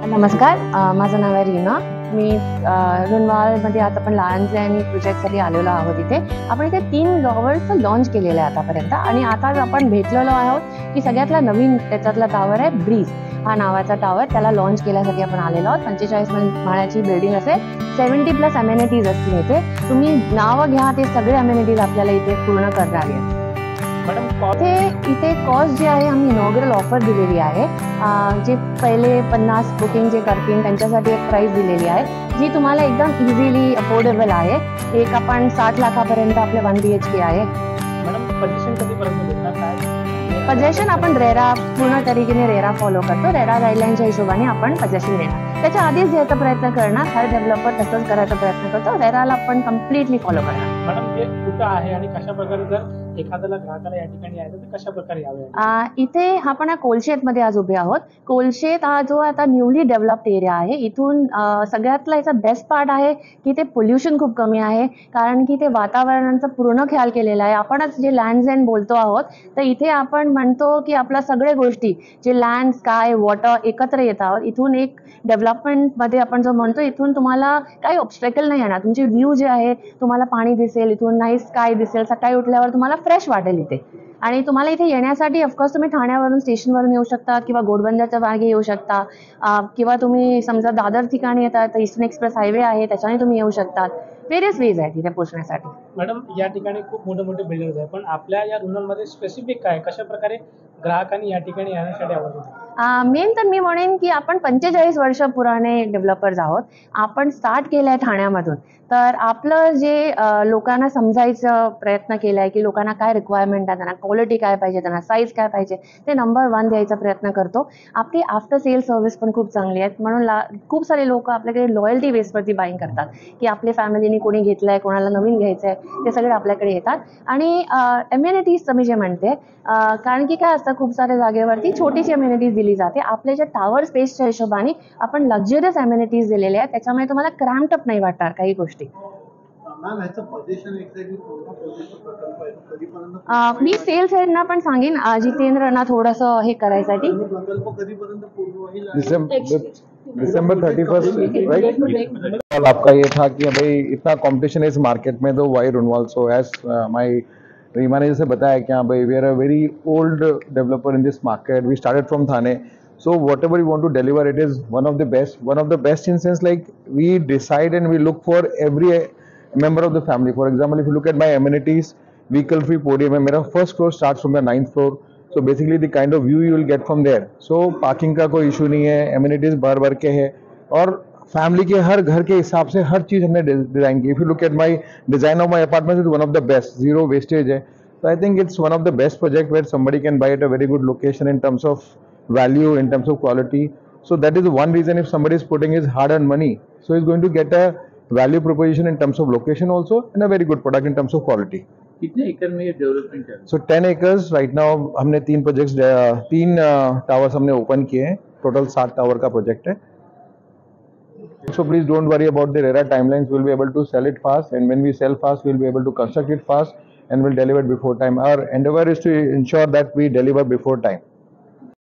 नमस्कार, माझं नाव आहे रीना. मी रुनवालमध्ये आता आपण लायन्स अँड प्रोजेक्टसाठी आलेलो आहोत. इथे आपण इथे 3 टॉवर्स लॉन्च केलेले आहे आतापर्यंत. आणि आता आपण भेटलेलो आहोत की सगळ्यातला नवीन त्याच्यातला टावर आहे ब्रीज हा नावाचा टावर. त्याला लॉन्च केल्यासाठी आपण आलेलो आहोत. 45 माळ्याची बिल्डिंग असेल, 70+ अमेनिटीज असतील. इथे तुम्ही नावं घ्या, ते सगळे अमेनिटीज आपल्याला इथे पूर्ण करणार आहेत. इथे कॉस्ट जे आहे आम्ही इनॉग्रल ऑफर दिलेली आहे. जे पहिले 50 बुकिंग जे करतील त्यांच्यासाठी एक प्राइस दिलेली आहे जी तुम्हाला एकदम इझिली अफोर्डेबल आहे. एक आपण 60 लाखापर्यंत आपले 1 BHK आहे. मॅडम पजेशन कधीपर्यंत भेटणार काय? पजेशन आपण रेरा पूर्ण तरीकेने रेरा फॉलो करतो. रेरा गाईडलाईनच्या हिशोबाने आपण पजेशन देणार. त्याच्या आधीच द्यायचा प्रयत्न करणार. हर डेव्हलपर तसंच करायचा प्रयत्न करतो. रेराला आपण कम्प्लिटली फॉलो करणार. मॅडम हे कुठं आहे आणि कशा प्रकारे जर एखाद्याला ग्राहकाला या ठिकाणी यायचं तर कशा प्रकारे यावे? इथे आपण कोलशेतमध्ये आज उभे आहोत. कोलशेत हा जो आता न्यूली डेव्हलप्ड एरिया आहे. इथून सगळ्यातला याचा बेस्ट पार्ट आहे की ते पोल्युशन खूप कमी आहे. कारण की ते वातावरणाचा पूर्ण ख्याल केलेला आहे. आपणच जे लँड्स एंड बोलतो आहोत तर इथे आपण म्हणतो की आपल्या सगळ्या गोष्टी जे लँड, स्काय, वॉटर एकत्र येत आहोत. इथून एक डेव्हलपमेंटमध्ये आपण जो म्हणतो इथून तुम्हाला काही ऑब्स्टॅकल नाही येणार. तुमची व्ह्यू जे आहे तुम्हाला पाणी दिसेल, इथून नाईस स्काय दिसेल. सकाळी उठल्यावर तुम्हाला फ्रेश वाटेल इथे. आणि तुम्हाला इथे येण्यासाठी ऑफकोर्स तुम्ही ठाण्यावरून स्टेशनवरून येऊ शकता किंवा घोडबंदरच्या मार्गे येऊ शकता, किंवा तुम्ही समजा दादर ठिकाणी येतात तर ईस्टर्न एक्सप्रेस हायवे आहे त्याच्याने तुम्ही येऊ शकतात. वेरियस वेज आहेत इथे पोहोचण्यासाठी. मॅडम या ठिकाणी खूप मोठे मोठे बिल्डर्स आहेत, पण आपल्या या रुनलमध्ये स्पेसिफिक काय कशा प्रकारे ग्राहकांनी या ठिकाणी येण्यासाठी आवडतं? मेन तर मी म्हणेन की आपण 45 वर्ष पुराणे डेव्हलपर्स आहोत. आपण स्टार्ट केलं आहे ठाण्यामधून. तर आपलं जे लोकांना समजायचं प्रयत्न केला आहे की लोकांना काय रिक्वायरमेंट आहे, त्यांना क्वालिटी काय पाहिजे, त्यांना साईज काय पाहिजे, ते नंबर 1 द्यायचा प्रयत्न करतो. आपली आफ्टर सेल सर्व्हिस पण खूप चांगली आहे. म्हणून खूप सारे लोक आपल्याकडे लॉयल्टी बेसवरती बाईंग करतात की आपल्या फॅमिलीने कोणी घेतलं आहे, कोणाला नवीन घ्यायचं आहे, ते सगळे आपल्याकडे येतात. आणि अम्युनिटीजचं मी जे म्हणते, कारण की काय असतं खूप साऱ्या जागेवरती छोटीशी अम्युनिटीज दिली जाते. आपल्या ज्या टावर स्पेसच्या हिशोबाने आपण लक्झरियस अम्युनिटीज दिलेल्या आहेत. त्याच्यामुळे तुम्हाला क्रॅम्प्ड नाही वाटणार काही गोष्टी. मी सेल्स हेडना पण सांगेन जितेंद्रना थोडंसं हे करायसाठी. दिसंबर 31 राइट। आपका ये था कि भाई इतना कंपटीशन है इस मार्केट में, तो Wai Runwal so as my Reema ने जैसे बताया कि हाँ भाई we are a very old developer in this market, we started from Thane, so whatever you want to deliver, it is one of the best in sense like we decide and we look for every member of the family. For example, if you look at my amenities, vehicle free podium है मेरा, first floor starts from the 9th floor, so basically the kind of view you will get from there. So parking का कोई issue नहीं है, amenities भर के है, और family के हर घर के हिसाब से हर चीज हमने डिजाइन की. If you look at my design of my apartment, is one of the best, zero wastage है. So I think it's one of the best project where somebody can buy at a very good location in terms of value, in terms of quality. So that is one reason if somebody is putting his hard-earned money, so he's going to get a value proposition in terms of location also and a very good product in terms of quality. कितने एकड़ में ये development है? So 10 acres right now. हमने 3 projects, 3 towers हमने open किए हैं. Total 7 tower का प्रोजेक्ट है. So please don't worry about the RERA timelines. We'll be able to sell it fast, and when we sell fast, we'll be able to construct it fast and we'll deliver it before time. Our endeavor is to ensure that we deliver before time.